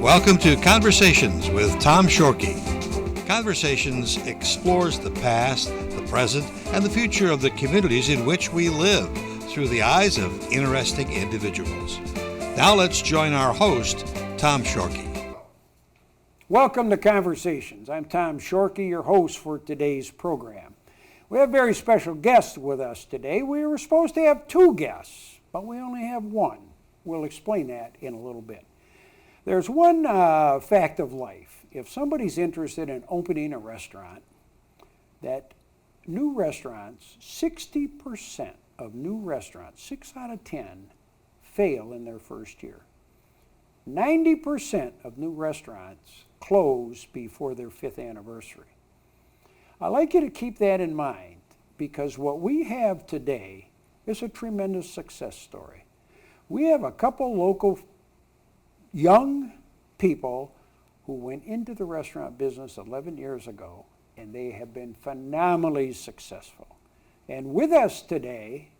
Welcome to Conversations with Tom Shorkey. Conversations explores the past, the present, and the future of the communities in which we live through the eyes of interesting individuals. Now let's join our host, Tom Shorkey. Welcome to Conversations. I'm Tom Shorkey, your host for today's program. We have very special guests with us today. We were supposed to have two guests, but we only have one. We'll explain that in a little bit. There's one fact of life. If somebody's interested in opening a restaurant, that new restaurants, 60% of new restaurants, 6 out of 10, fail in their first year. 90% of new restaurants close before their 5th anniversary. I'd like you to keep that in mind because what we have today is a tremendous success story. We have a couple local young people who went into the restaurant business 11 years ago, and they have been phenomenally successful. And with us today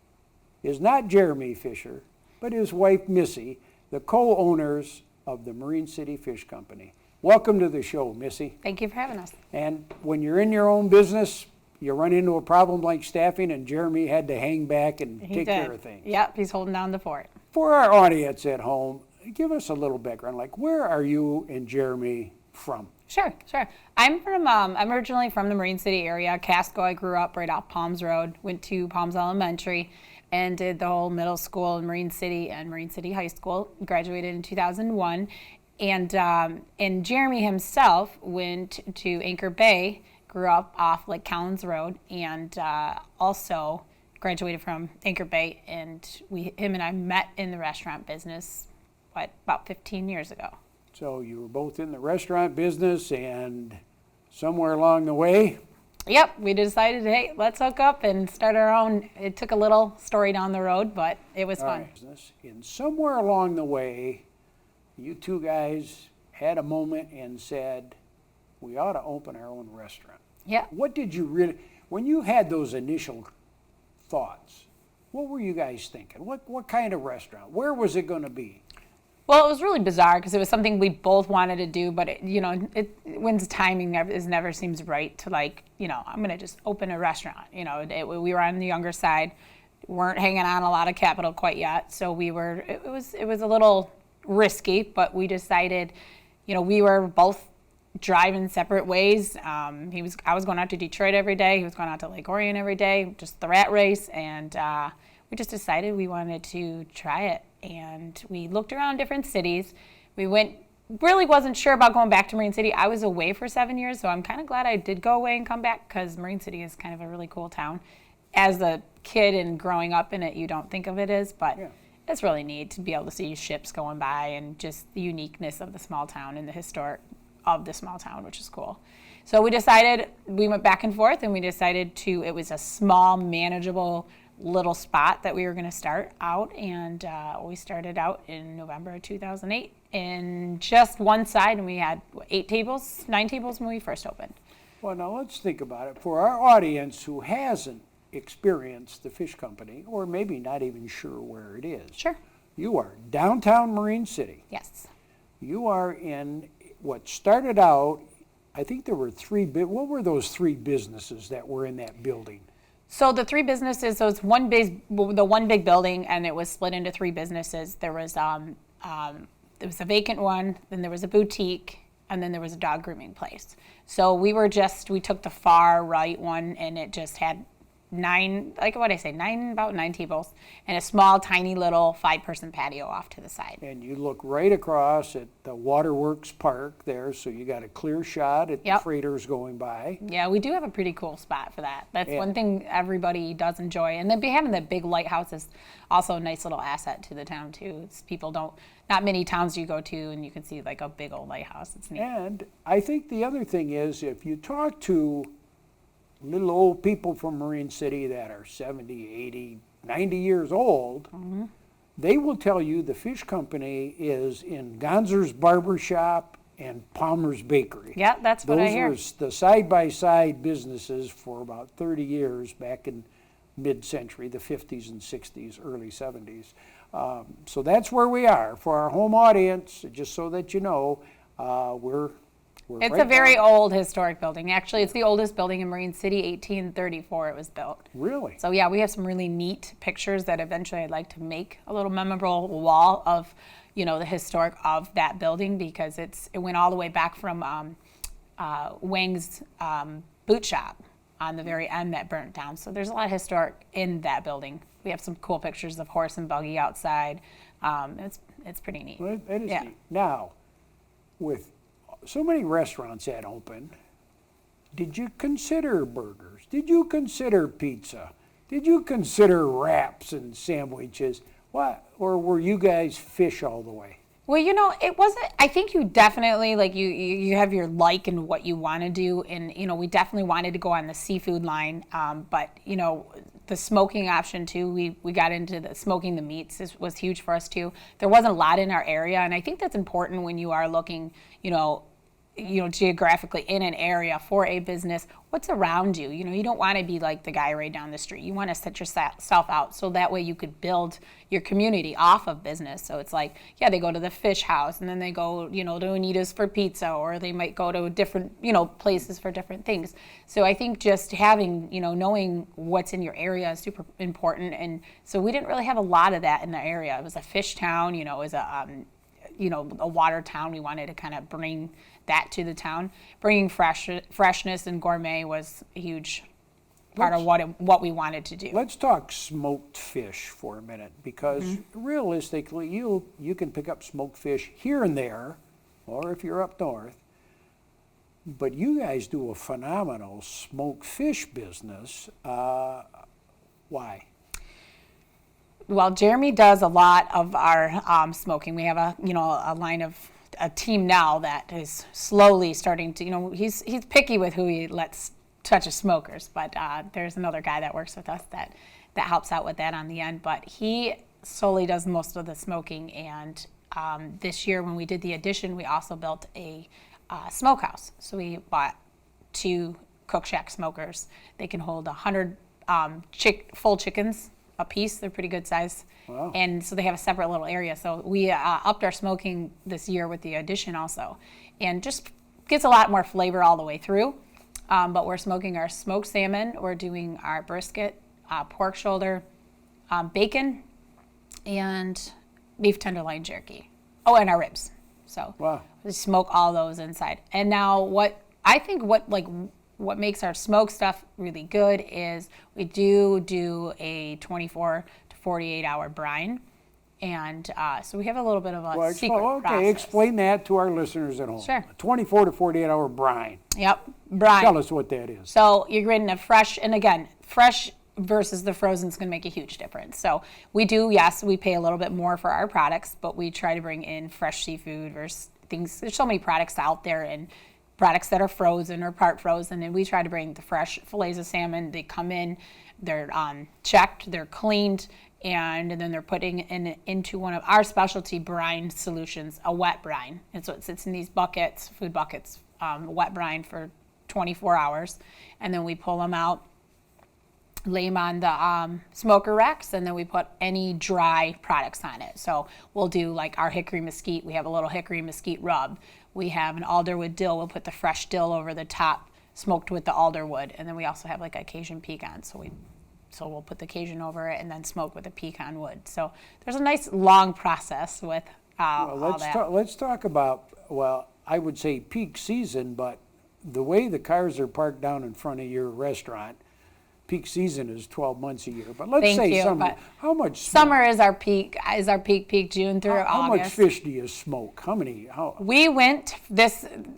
is not Jeremy Fisher, but his wife, Missy, the co-owners of the Marine City Fish Company. Welcome to the show, Missy. Thank you for having us. And when you're in your own business, you run into a problem like staffing, and Jeremy had to hang back and take care of things. Yep, he's holding down the fort. For our audience at home, give us a little background. Like, where are you and Jeremy from? Sure. I'm originally from the Marine City area. Casco, I grew up right off Palms Road, went to Palms Elementary, and did the whole middle school in Marine City and Marine City High School. Graduated in 2001. And Jeremy himself went to Anchor Bay, grew up off Lake Collins Road, and also graduated from Anchor Bay. And him and I met in the restaurant business, about 15 years ago. So you were both in the restaurant business, and somewhere along the way? Yep, we decided, hey, let's hook up and start our own. It took a little story down the road, but it was fun. And somewhere along the way, you two guys had a moment and said, we ought to open our own restaurant. Yeah. What did you really, when you had those initial thoughts, what were you guys thinking? What kind of restaurant? Where was it going to be? Well, it was really bizarre because it was something we both wanted to do, but when the timing never seems right to I'm going to just open a restaurant. We were on the younger side, weren't hanging on a lot of capital quite yet, so it was a little risky, but we decided, we were both driving separate ways. I was going out to Detroit every day. He was going out to Lake Orion every day, just the rat race, and we just decided we wanted to try it. And we looked around different cities. Really wasn't sure about going back to Marine City. I was away for 7 years, so I'm kind of glad I did go away and come back because Marine City is kind of a really cool town. As a kid and growing up in it, you don't think of it as, but yeah. It's really neat to be able to see ships going by and just the uniqueness of the small town and the historic of the small town, which is cool. So we went back and forth, and we decided it was a small, manageable little spot that we were going to start out, and we started out in November of 2008 in just one side, and we had 9 tables when we first opened. Well, now let's think about it. For our audience who hasn't experienced the fish company, or maybe not even sure where it is. Sure. You are downtown Marine City. Yes. You are in what started out, I think there were what were those 3 businesses that were in that building? So the 3 businesses, so it's one big building, and it was split into 3 businesses. There was a vacant one, then there was a boutique, and then there was a dog grooming place. So we took the far right one, and it just had 9 tables, and a small, tiny little 5-person patio off to the side. And you look right across at the Waterworks Park there, so you got a clear shot at the freighters going by. Yeah, we do have a pretty cool spot for that. That's one thing everybody does enjoy. And then having the big lighthouse is also a nice little asset to the town, too. Not many towns you go to, and you can see like a big old lighthouse. It's neat. And I think the other thing is, if you talk to little old people from Marine City that are 70, 80, 90 years old, mm-hmm. They will tell you the fish company is in Gonzer's Barber Shop and Palmer's Bakery. Yeah, that's what I hear. Those were the side-by-side businesses for about 30 years back in mid-century, the 50s and 60s, early 70s. So that's where we are. For our home audience, just so that you know, We're It's right a very now. old historic building. Actually, it's the oldest building in Marine City. 1834 it was built. Really? So yeah, we have some really neat pictures that eventually I'd like to make a little memorable wall of, the historic of that building, because it went all the way back from Wang's boot shop on the very end that burnt down. So there's a lot of historic in that building. We have some cool pictures of horse and buggy outside. It's pretty neat. Well, that is Yeah. neat. Now, with so many restaurants that open, did you consider burgers? Did you consider pizza? Did you consider wraps and sandwiches? What, or were you guys fish all the way? Well, it wasn't. I think you definitely you have your and what you want to do, and we definitely wanted to go on the seafood line, but the smoking option too. We got into the smoking the meats was huge for us too. There wasn't a lot in our area, and I think that's important when you are looking, geographically in an area for a business. What's around you? You don't want to be like the guy right down the street. You want to set yourself out so that way you could build your community off of business. So it's like, yeah, they go to the fish house and then they go, to Anita's for pizza, or they might go to different, places for different things. So I think just having, knowing what's in your area is super important. And so we didn't really have a lot of that in the area. It was a fish town, it was a water town. We wanted to kind of bring that to the town. Bringing freshness and gourmet was a huge part of what we wanted to do. Let's talk smoked fish for a minute, because realistically, you can pick up smoked fish here and there, or if you're up north, but you guys do a phenomenal smoked fish business. Why? Well, Jeremy does a lot of our smoking. We have a team now that is slowly starting to, he's picky with who he lets touch his smokers, but there's another guy that works with us that helps out with that on the end. But he solely does most of the smoking, and this year when we did the addition, we also built a smokehouse. So we bought 2 Cook Shack smokers. They can hold 100 full chickens a piece. They're pretty good size. Wow. And so they have a separate little area. So we upped our smoking this year with the addition also, and just gets a lot more flavor all the way through. But we're smoking our smoked salmon, we're doing our brisket, pork shoulder, bacon, and beef tenderloin jerky. Oh, and our ribs. So Wow. we smoke all those inside. And now what makes our smoke stuff really good is we do a 24 to 48 hour brine. And so we have a little bit of a secret process. Explain that to our listeners at home. Sure. A 24 to 48 hour brine. Yep, brine. Tell us what that is. So you're getting a fresh, and again, fresh versus the frozen is going to make a huge difference. So we pay a little bit more for our products, but we try to bring in fresh seafood versus things. There's so many products out there, and products that are frozen or part frozen, and we try to bring the fresh fillets of salmon. They come in, they're checked, they're cleaned, and then they're putting into one of our specialty brine solutions, a wet brine. And so it sits in these buckets, food buckets, wet brine for 24 hours, and then we pull them out, lay them on the smoker racks, and then we put any dry products on it. So we'll do like our hickory mesquite. We have a little hickory mesquite rub. We have an alderwood dill. We'll put the fresh dill over the top, smoked with the alderwood, and then we also have like a Cajun pecan. So we'll put the Cajun over it and then smoke with the pecan wood. So there's a nice long process with all that. Let's talk about, I would say peak season, but the way the cars are parked down in front of your restaurant, peak season is 12 months a year. But let's say summer. How much summer is our peak June through August. How much fish do you smoke? We went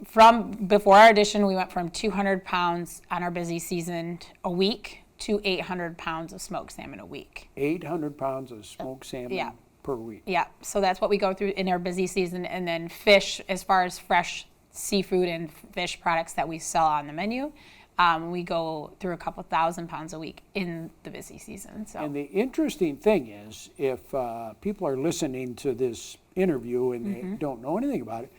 from before our addition, we went from 200 pounds on our busy season a week to 800 pounds of smoked salmon a week. 800 pounds of smoked salmon per week. Yeah, so that's what we go through in our busy season. And then fish, as far as fresh seafood and fish products that we sell on the menu, we go through a couple 1,000 pounds a week in the busy season. So. And the interesting thing is, if people are listening to this interview and they don't know anything about it,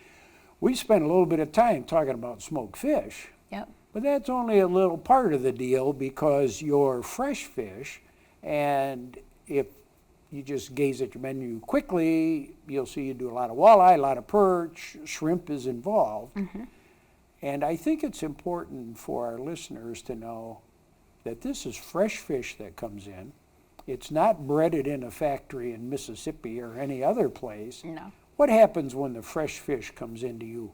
we spent a little bit of time talking about smoked fish. Yep. But that's only a little part of the deal, because your fresh fish, and if you just gaze at your menu quickly, you'll see you do a lot of walleye, a lot of perch, shrimp is involved. And I think it's important for our listeners to know that this is fresh fish that comes in. It's not breaded in a factory in Mississippi or any other place. No. What happens when the fresh fish comes into you?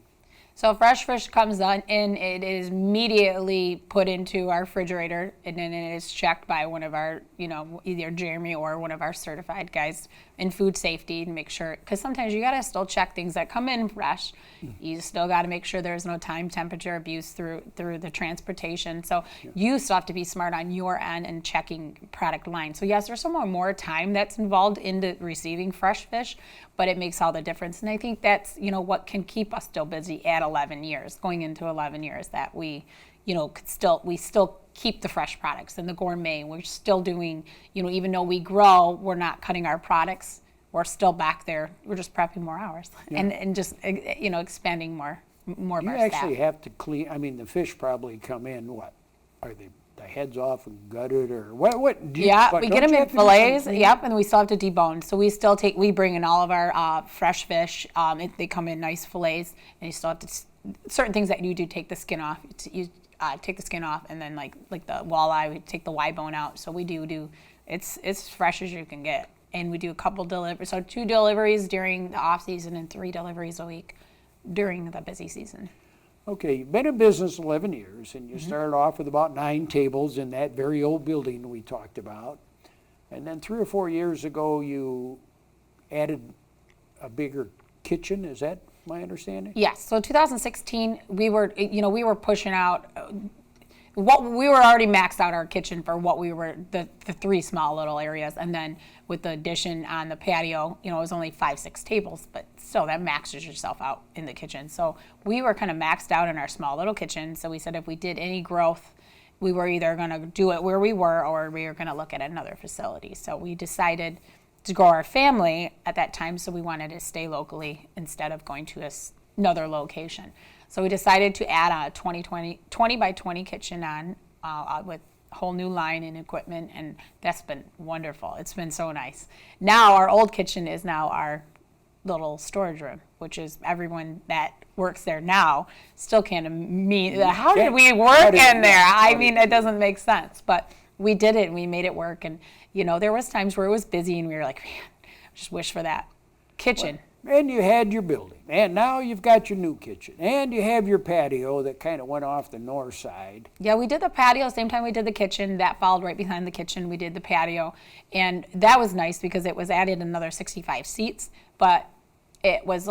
So fresh fish comes in, it is immediately put into our refrigerator, and then it is checked by one of our, either Jeremy or one of our certified guys in food safety to make sure, because sometimes you gotta still check things that come in fresh. You still gotta make sure there's no time temperature abuse through the transportation. So you still have to be smart on your end and checking product line. So yes, there's some more time that's involved into receiving fresh fish, but it makes all the difference. And I think that's, what can keep us still busy at 11 years, going into 11 years, that we still keep the fresh products and the gourmet. We're still doing, even though we grow, we're not cutting our products. We're still back there. We're just prepping more hours and just, expanding more of our staff. You actually have to clean, the fish probably come in, what? Are they the heads off and gutted, or what? We get them in fillets, and we still have to debone. So we bring in all of our fresh fish. They come in nice fillets, and you still have to, certain things that you do take the skin off. You take the skin off, and then like the walleye, we take the Y bone out. So we do it's fresh as you can get. And we do a couple deliveries, so 2 deliveries during the off season and 3 deliveries a week during the busy season. Okay, you've been in business 11 years, and you started off with about 9 tables in that very old building we talked about. And then 3 or 4 years ago, you added a bigger kitchen. Is that my understanding? Yes. So 2016, we were pushing out. We were already maxed out our kitchen for what we were, the 3 small little areas, and then with the addition on the patio, it was only 5-6 tables, but still that maxes yourself out in the kitchen. So we were kind of maxed out in our small little kitchen. So we said if we did any growth, we were either going to do it where we were, or we were going to look at another facility. So we decided to grow our family at that time, so we wanted to stay locally instead of going to another location. So we decided to add a 20 by 20 kitchen on with a whole new line and equipment, and that's been wonderful. It's been so nice. Now our old kitchen is now our little storage room, which is everyone that works there now still can't how did we work in there? It doesn't make sense, but we did it and we made it work. And there was times where it was busy and we were like, man, I just wish for that kitchen. And you had your building, and now you've got your new kitchen, and you have your patio that kind of went off the north side. Yeah, we did the patio same time we did the kitchen. That followed right behind the kitchen. We did the patio, and that was nice because it was added another 65 seats, but it was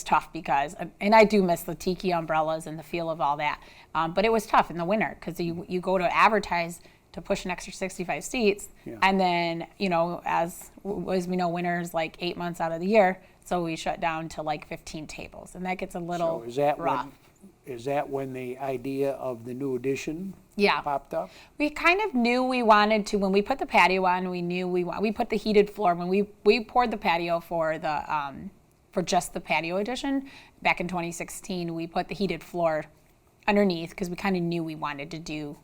tough because, and I do miss the tiki umbrellas and the feel of all that, but it was tough in the winter because you go to advertise to push an extra 65 seats, and then, as we know, winter is like 8 months out of the year, so we shut down to like 15 tables, and that gets a little rough. Is that when the idea of the new addition popped up? We kind of knew we wanted to, when we put the patio on, we knew we put the heated floor, when we poured the patio for just the patio addition back in 2016, we put the heated floor underneath because we kind of knew we wanted to do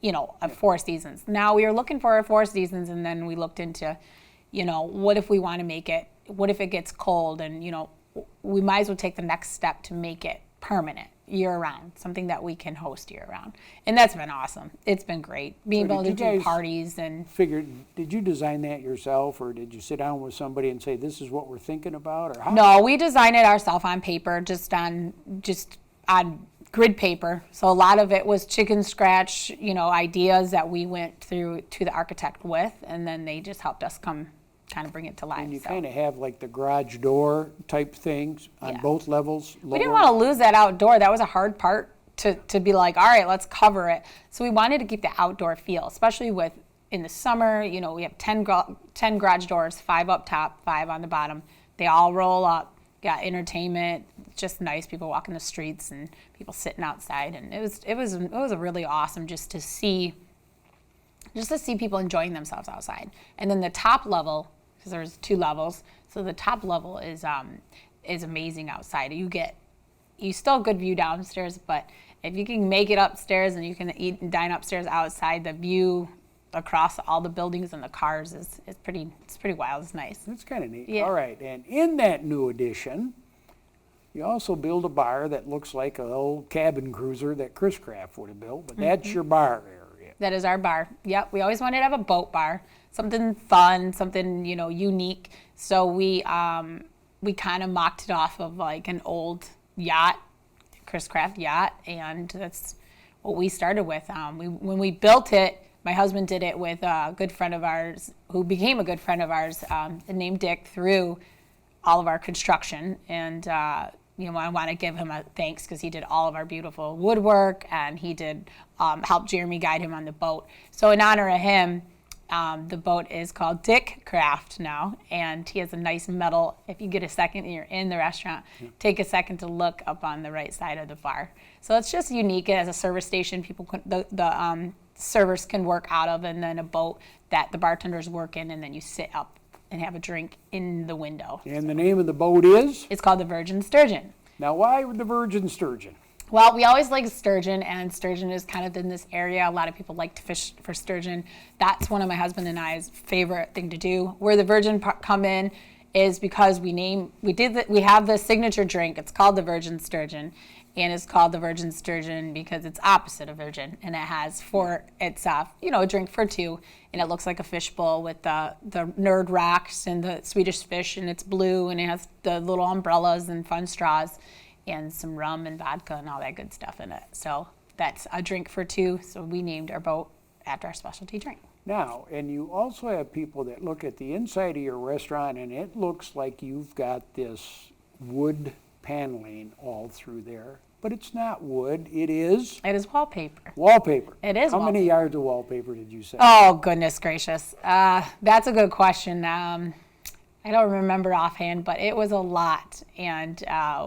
4 seasons. Now we were looking for 4 seasons, and then we looked into, what if we want to make it, what if it gets cold, and we might as well take the next step to make it permanent year-round, something that we can host year-round. And that's been awesome. It's been great being able to do parties. And did you design that yourself, or did you sit down with somebody and say, this is what we're thinking about, or how? No, we designed it ourselves on paper, just on grid paper. So a lot of it was chicken scratch, ideas that we went through to the architect with, and then they just helped us kind of bring it to life. And you kind of have like the garage door type things on both levels. We didn't want to lose that outdoor. That was a hard part to be like, all right, let's cover it. So we wanted to keep the outdoor feel, especially in the summer. We have 10 garage doors, 5 up top, 5 on the bottom. They all roll up. Got entertainment, just nice people walking the streets and people sitting outside, and it was really awesome just to see people enjoying themselves outside. And then the top level, because there's 2 levels, so the top level is amazing outside. You still have good view downstairs, but if you can make it upstairs and you can eat and dine upstairs outside, the view across all the buildings and the cars is pretty wild. It's nice. That's kind of neat. Yeah. All right, and in that new addition, you also build a bar that looks like an old cabin cruiser that Chris Craft would have built, but that's your bar area. That is our bar. Yep, we always wanted to have a boat bar, something fun, something unique. So we kind of mocked it off of like an old yacht, Chris Craft yacht, and that's what we started with. When we built it, my husband did it with a good friend of ours who became a good friend of ours, named Dick, through all of our construction. And I want to give him a thanks because he did all of our beautiful woodwork, and he did help Jeremy guide him on the boat. So in honor of him, the boat is called Dick Craft now, and he has a nice medal. If you get a second and you're in the restaurant, take a second to look up on the right side of the bar. So it's just unique as a service station. People the servers can work out of, and then a boat that the bartenders work in, and then you sit up and have a drink in the window. And the name of the boat is? It's called the Virgin Sturgeon. Now, why the Virgin Sturgeon? Well, we always like sturgeon, and sturgeon is kind of in this area. A lot of people like to fish for sturgeon. That's one of my husband and I's favorite thing to do. Where the Virgin come in is because we have the signature drink. It's called the Virgin Sturgeon, and it's called the Virgin Sturgeon because it's opposite of virgin, and it has a drink for two, and it looks like a fishbowl with the nerd rocks and the Swedish fish, and it's blue, and it has the little umbrellas and fun straws, and some rum and vodka and all that good stuff in it. So that's a drink for two. So we named our boat after our specialty drink. Now, and you also have people that look at the inside of your restaurant, and it looks like you've got this wood paneling all through there. But it's not wood, it is? It is wallpaper. Wallpaper. It is How many wallpaper. yards of wallpaper did you say? Oh, goodness gracious. That's a good question. I don't remember offhand, but it was a lot. And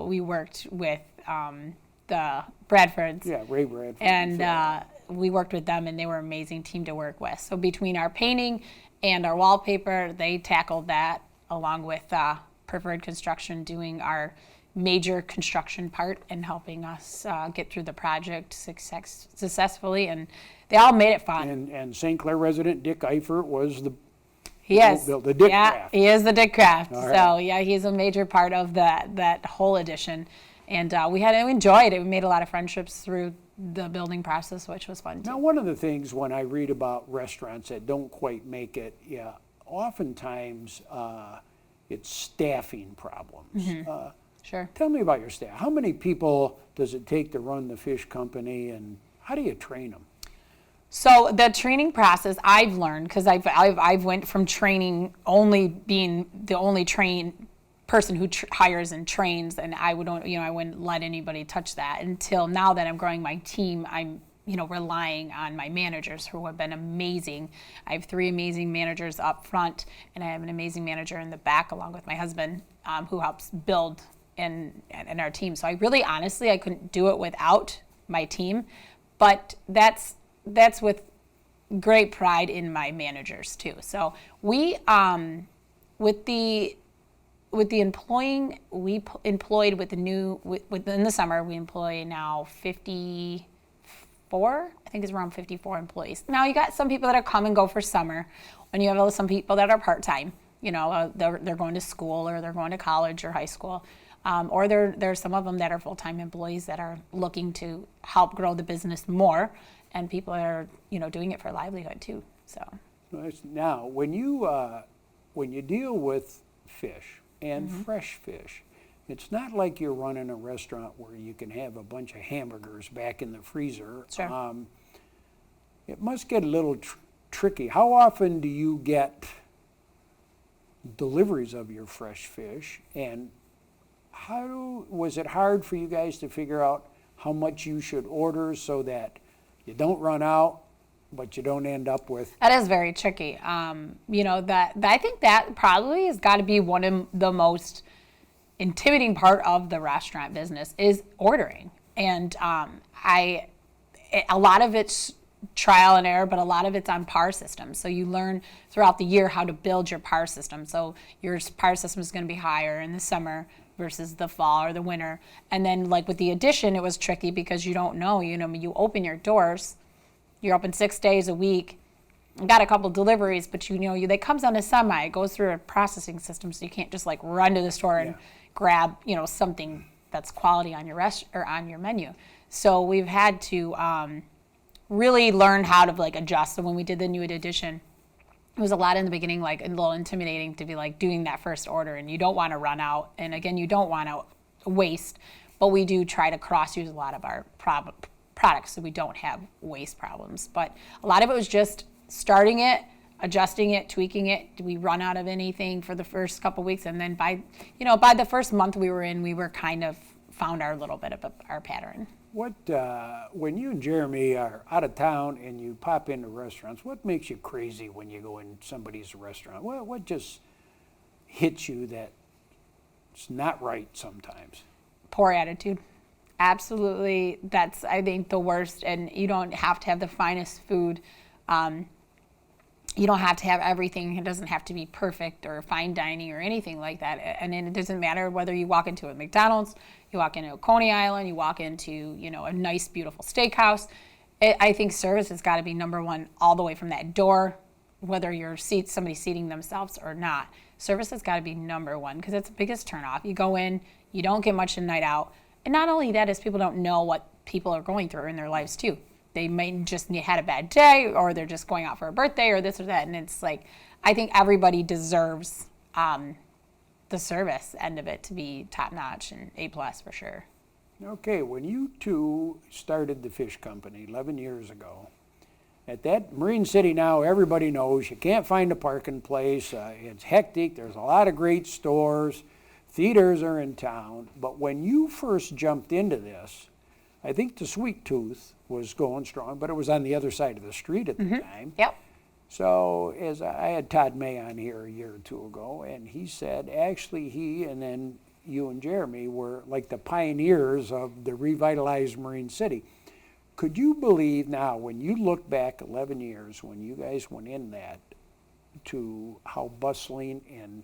we worked with the Bradfords. Yeah, Ray Bradford. And we worked with them, and they were an amazing team to work with. So between our painting and our wallpaper, they tackled that along with Preferred Construction doing our major construction part and helping us get through the project successfully. And they all made it fun. And St. Clair resident Dick Eifert was the He is. The Dick yeah, Craft. he is the Dick Craft. All right. So yeah, he's a major part of that whole edition. And we enjoyed it. We made a lot of friendships through the building process, which was fun too. Now, one of the things when I read about restaurants that don't quite make it, oftentimes it's staffing problems. Sure. Tell me about your staff. How many people does it take to run the fish company, and how do you train them? So the training process I've learned, because I've went from training only being the only person who hires and trains, and I wouldn't let anybody touch that until now that I'm growing my team. I'm relying on my managers who have been amazing. I have 3 amazing managers up front, and I have an amazing manager in the back along with my husband who helps build in our team. So I really, honestly, I couldn't do it without my team, but that's with great pride in my managers too. So we, with the employing, we employed within the summer, we employ now 54, I think it's around 54 employees. Now you got some people that are come and go for summer, and you have some people that are part-time, they're going to school or they're going to college or high school. Or there's some of them that are full-time employees that are looking to help grow the business more, and people are doing it for a livelihood too. So now, when you deal with fish and fresh fish, it's not like you're running a restaurant where you can have a bunch of hamburgers back in the freezer. Sure. It must get a little tricky. How often do you get deliveries of your fresh fish, and was it hard for you guys to figure out how much you should order so that you don't run out, but you don't end up with? That is very tricky. I think that probably has got to be one of the most intimidating part of the restaurant business is ordering. And a lot of it's trial and error, but a lot of it's on PAR systems. So you learn throughout the year how to build your PAR system. So your PAR system is going to be higher in the summer versus the fall or the winter. And then like with the addition, it was tricky because you don't know, you open your doors, you're open 6 days a week, got a couple deliveries, but they comes on a semi. It goes through a processing system, so you can't just like run to the store and grab something that's quality on your or on your menu. So we've had to really learn how to like adjust. So when we did the new edition, it was a lot in the beginning, like a little intimidating to be like doing that first order, and you don't want to run out, and again, you don't want to waste. But we do try to cross-use a lot of our products so we don't have waste problems. But a lot of it was just starting it, adjusting it, tweaking it. Did we run out of anything for the first couple weeks? And then by the first month we were in, we were kind of found our little bit of our pattern. What, when you and Jeremy are out of town and you pop into restaurants, what makes you crazy when you go in somebody's restaurant? What just hits you that it's not right sometimes? Poor attitude. Absolutely. That's, I think, the worst. And you don't have to have the finest food. You don't have to have everything. It doesn't have to be perfect or fine dining or anything like that. And it doesn't matter whether you walk into a McDonald's, you walk into a Coney Island, you walk into, a nice, beautiful steakhouse. I think service has got to be number one all the way from that door, whether you're somebody seating themselves or not. Service has got to be number one because it's the biggest turnoff. You go in, you don't get much a night out. And not only that is people don't know what people are going through in their lives too. They may just had a bad day, or they're just going out for a birthday or this or that. And it's like, I think everybody deserves the service end of it to be top notch and A+ for sure. Okay, when you two started the fish company 11 years ago, at that Marine City now, everybody knows you can't find a parking place. It's hectic. There's a lot of great stores. Theaters are in town. But when you first jumped into this, I think the Sweet Tooth was going strong, but it was on the other side of the street at the time. Yep. So as I had Todd May on here a year or two ago, and he said actually he and then you and Jeremy were like the pioneers of the revitalized Marine City. Could you believe now, when you look back 11 years, when you guys went in that, to how bustling and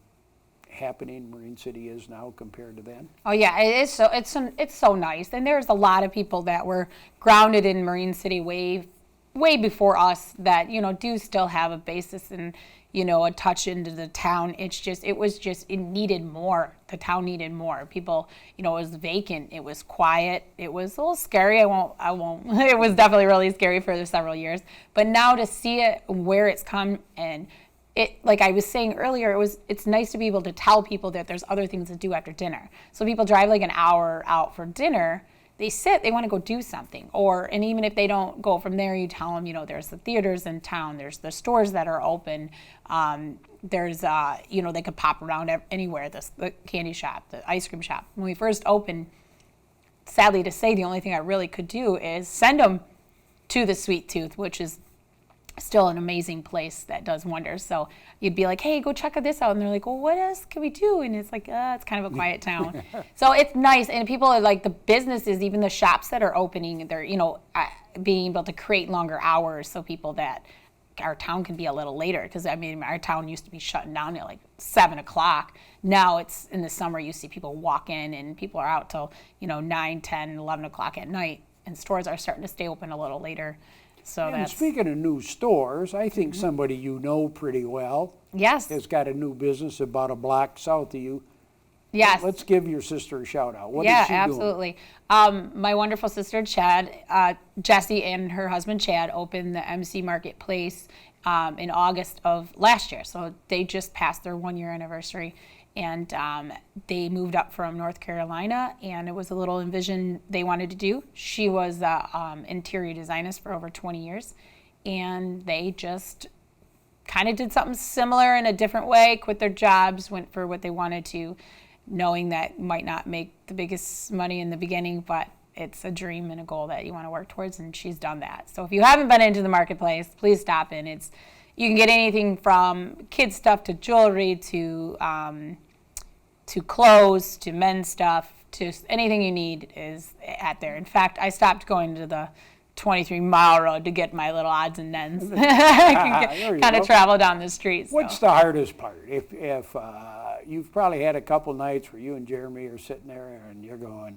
happening Marine City is now compared to then? Oh yeah, it is. So it's so nice, and there's a lot of people that were grounded in Marine City way before us that do still have a basis and a touch into the town. It needed more. The town needed more. People, it was vacant. It was quiet. It was a little scary. I won't. It was definitely really scary for several years. But now to see it where it's come, and it, like I was saying earlier, it's nice to be able to tell people that there's other things to do after dinner. So people drive like an hour out for dinner. They want to go do something. And even if they don't go from there, you tell them, there's the theaters in town, there's the stores that are open, there's, they could pop around anywhere, the candy shop, the ice cream shop. When we first opened, sadly to say, the only thing I really could do is send them to the Sweet Tooth, which is still an amazing place that does wonders. So you'd be like, hey, go check this out. And they're like, well, what else can we do? And it's like, it's kind of a quiet town. So it's nice. And people are like, the businesses, even the shops that are opening, they're, being able to create longer hours so people that our town can be a little later. Because, our town used to be shutting down at like 7 o'clock. Now it's in the summer, you see people walk in and people are out till, 9, 10, 11 o'clock at night. And stores are starting to stay open a little later. So and speaking of new stores, I think somebody you know pretty well has got a new business about a block south of you. Yes. Let's give your sister a shout out. What is she doing? Absolutely. My wonderful sister, Jessie, and her husband, Chad, opened the MC Marketplace in August of last year. So they just passed their 1-year anniversary. And they moved up from North Carolina, and it was a little envision they wanted to do. She was interior designers for over 20 years, and they just kind of did something similar in a different way, quit their jobs, went for what they wanted to, knowing that might not make the biggest money in the beginning, but it's a dream and a goal that you want to work towards, and she's done that. So if you haven't been into the marketplace, please stop in. You can get anything from kids stuff to jewelry to clothes to men's stuff to anything you need is at there. In fact, I stopped going to the 23-mile road to get my little odds and ends. I can kind of travel down the street. So. What's the hardest part? If you've probably had a couple nights where you and Jeremy are sitting there and you're going,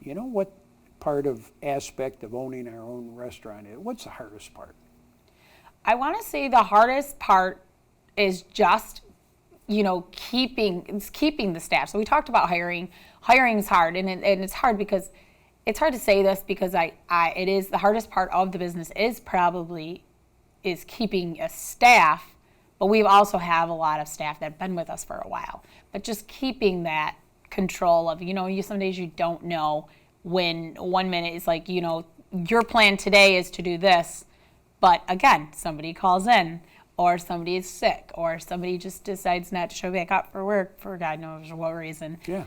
what part of aspect of owning our own restaurant is? What's the hardest part? I want to say the hardest part is just, keeping the staff. So we talked about hiring. Hiring is hard, and it's hard because it's hard to say this because it is the hardest part of the business is keeping a staff, but we also have a lot of staff that have been with us for a while. But just keeping that control of, some days you don't know when 1 minute is like, your plan today is to do this, but again, somebody calls in, or somebody is sick, or somebody just decides not to show back up for work for God knows what reason. Yeah.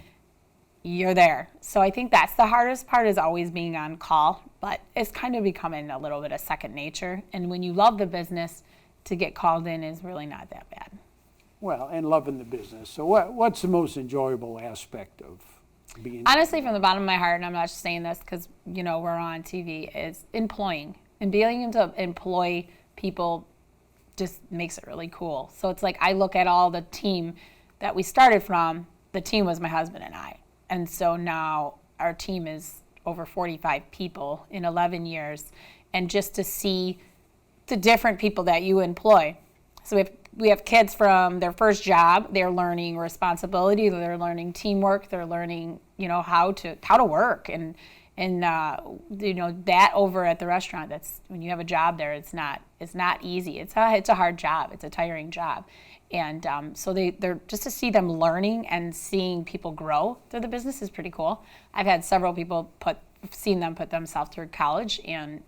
You're there. So I think that's the hardest part, is always being on call, but it's kind of becoming a little bit of second nature. And when you love the business, to get called in is really not that bad. Well, and loving the business. So what's the most enjoyable aspect of being? Honestly, from the bottom of my heart, and I'm not just saying this because, we're on TV, is employing. And being able to employ people just makes it really cool. So it's like I look at all the team that we started from. The team was my husband and I. And so now our team is over 45 people in 11 years. And just to see the different people that you employ. So we have kids from their first job, they're learning responsibility, they're learning teamwork, they're learning, how to work. And that over at the restaurant, that's when you have a job there, it's not easy. It's a hard job. It's a tiring job. And so they're just to see them learning and seeing people grow through the business is pretty cool. I've had several people seen them put themselves through college and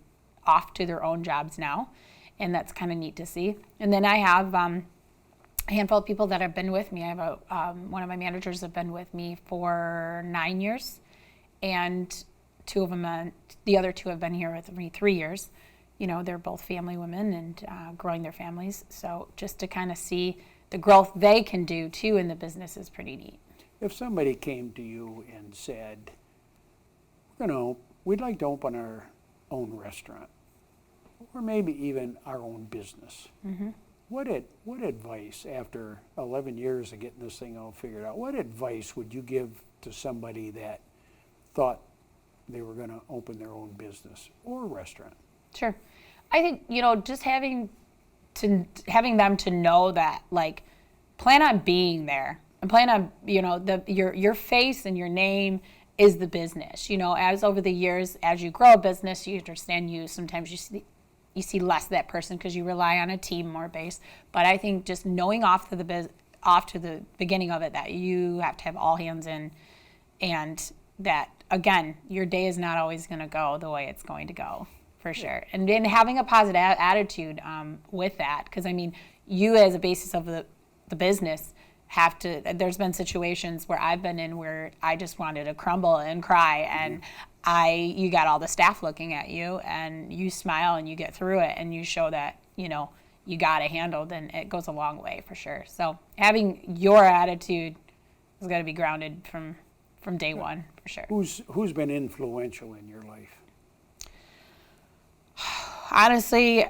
off to their own jobs now, and that's kind of neat to see. And then I have a handful of people that have been with me. I have one of my managers have been with me for 9 years, and two of them, the other two have been here with me 3 years. They're both family women and growing their families. So just to kind of see the growth they can do too in the business is pretty neat. If somebody came to you and said, we'd like to open our own restaurant, or maybe even our own business, what advice, after 11 years of getting this thing all figured out, what advice would you give to somebody that thought they were going to open their own business or restaurant? Sure. I think, just having them to know that, like, plan on being there and plan on, your face and your name is the business. As over the years, as you grow a business, you understand sometimes you see less of that person because you rely on a team more base. But I think just knowing off to the beginning of it that you have to have all hands in, and that, again, your day is not always going to go the way it's going to go. For sure. And then having a positive attitude with that, because you as a basis of the business have to, there's been situations where I've been in where I just wanted to crumble and cry, and you got all the staff looking at you, and you smile and you get through it, and you show that, you got it handled, and it goes a long way for sure. So having your attitude is going to be grounded from day one for sure. Who's been influential in your life? Honestly,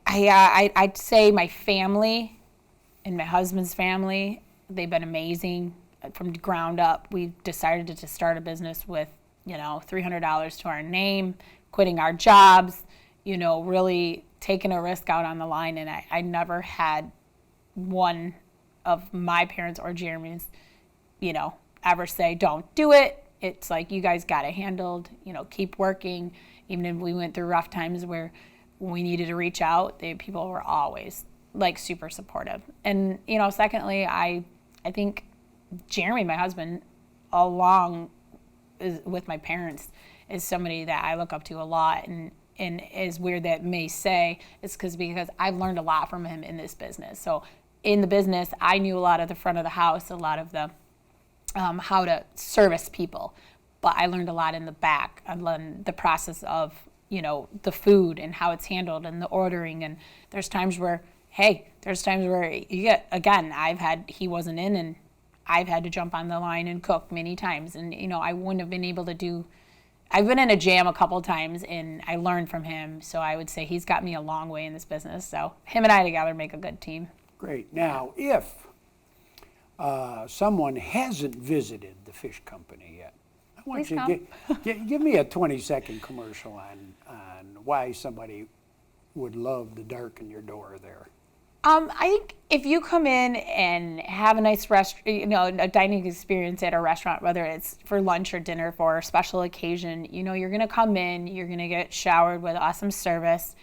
I'd say my family and my husband's family. They've been amazing from the ground up. We decided to start a business with, $300 to our name, quitting our jobs, really taking a risk out on the line. And I never had one of my parents or Jeremy's, ever say, don't do it. It's like, you guys got it handled, keep working. Even if we went through rough times where we needed to reach out, people were always like super supportive. And, secondly, I think Jeremy, my husband, along with my parents, is somebody that I look up to a lot. And as weird that may say, it's because I've learned a lot from him in this business. So in the business, I knew a lot of the front of the house, a lot of the how to service people. But I learned a lot in the back. I learned the process of, the food and how it's handled and the ordering. And there's times where you get, again, he wasn't in, and I've had to jump on the line and cook many times. And, I wouldn't have been able to I've been in a jam a couple times, and I learned from him. So I would say he's got me a long way in this business. So him and I together make a good team. Great. Now, if someone hasn't visited the fish company yet, I want you to give me a 20-second commercial on why somebody would love to darken your door there. I think if you come in and have a nice a dining experience at a restaurant, whether it's for lunch or dinner for a special occasion, you're going to come in, you're going to get showered with awesome service.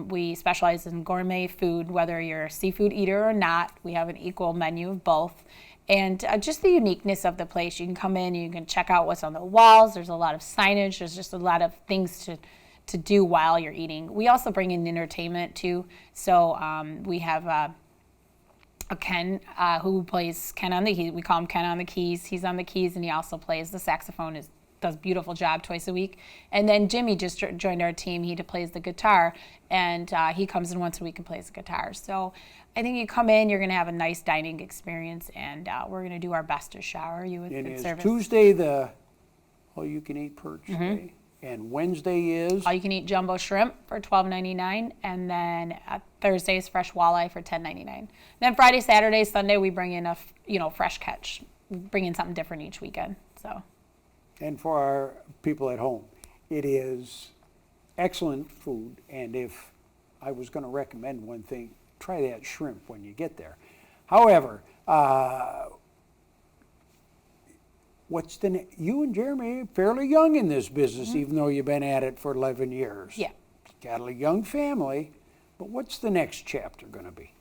We specialize in gourmet food, whether you're a seafood eater or not. We have an equal menu of both. And just the uniqueness of the place. You can come in, you can check out what's on the walls. There's a lot of signage. There's just a lot of things to do while you're eating. We also bring in entertainment too. So we have a Ken who plays Ken on the keys. We call him Ken on the keys. He's on the keys, and he also plays the saxophone. Does a beautiful job twice a week. And then Jimmy just joined our team. He plays the guitar, and he comes in once a week and plays the guitar. So I think you come in, you're going to have a nice dining experience, and we're going to do our best to shower you with good service. Tuesday the all-you-can-eat perch day, and Wednesday is all-you-can-eat jumbo shrimp for $12.99, and then Thursday's fresh walleye for $10.99. Then Friday, Saturday, Sunday, we bring in a fresh catch. We bring in something different each weekend. So. And for our people at home, it is excellent food. And if I was going to recommend one thing, try that shrimp when you get there. However, you and Jeremy are fairly young in this business, even though you've been at it for 11 years. Yeah. Got a young family, but what's the next chapter going to be?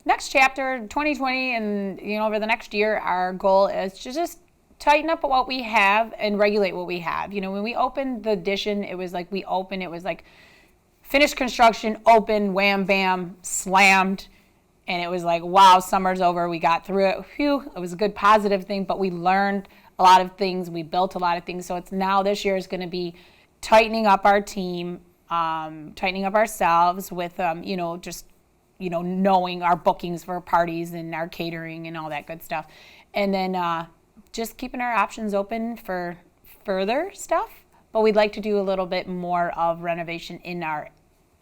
Next chapter, 2020, and over the next year, our goal is to just tighten up what we have and regulate what we have. When we opened the addition, it was like finished construction, open, wham, bam, slammed. And it was like, wow, summer's over. We got through it. Phew, it was a good positive thing, but we learned a lot of things. We built a lot of things. So it's now this year is going to be tightening up our team, tightening up ourselves with, knowing our bookings for parties and our catering and all that good stuff. And then, just keeping our options open for further stuff, but we'd like to do a little bit more of renovation in our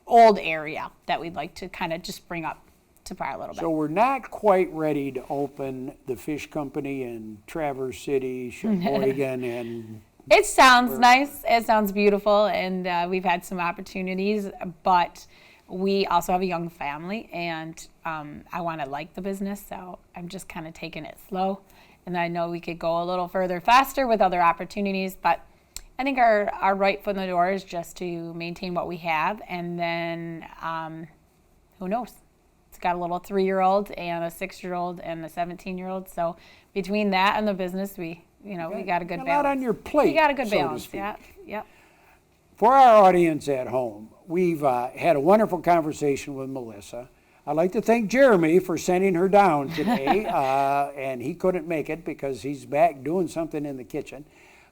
old area that we'd like to kind of just bring up to par a little bit. So we're not quite ready to open the fish company in Traverse City, Sheboygan, and... It sounds nice. It sounds beautiful, and we've had some opportunities, but we also have a young family, and I want to like the business, so I'm just kind of taking it slow. And I know we could go a little further faster with other opportunities, but I think our right foot in the door is just to maintain what we have, and then who knows? It's got a little 3-year-old and a 6-year-old and a 17-year-old. So between that and the business, we got a good balance. A lot on your plate. We got a good balance. Yeah. Yep. For our audience at home, we've had a wonderful conversation with Melissa. I'd like to thank Jeremy for sending her down today, and he couldn't make it because he's back doing something in the kitchen.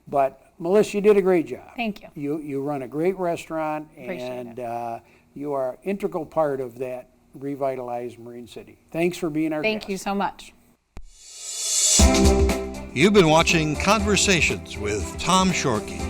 But Melissa, you did a great job. Thank you. You run a great restaurant, Appreciate and you are an integral part of that revitalized Marine City. Thanks for being our guest. Thank you so much. You've been watching Conversations with Tom Shorkey.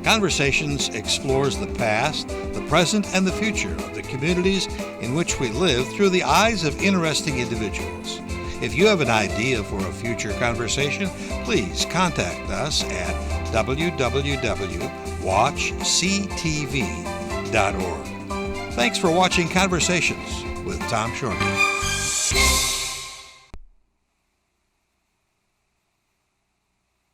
Conversations explores the past, the present, and the future of the communities in which we live through the eyes of interesting individuals. If you have an idea for a future conversation, please contact us at www.watchctv.org. Thanks for watching Conversations with Tom Shorkey.